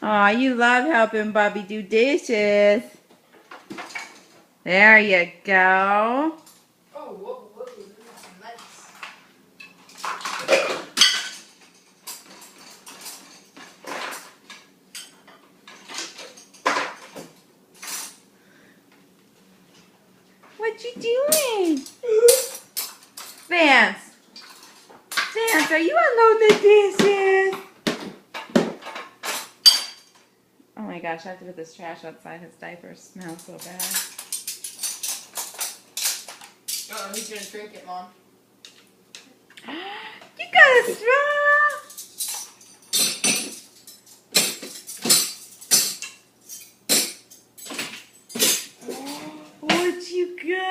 Aw, you love helping Bubby do dishes. There you go. Oh, whoa, this is nice. What you doing? Vance. Vance, are you unloading the dishes? Oh my gosh, I have to put this trash outside. His diapers smell so bad. Oh, he's gonna drink it, Mom. You got a straw? What you got?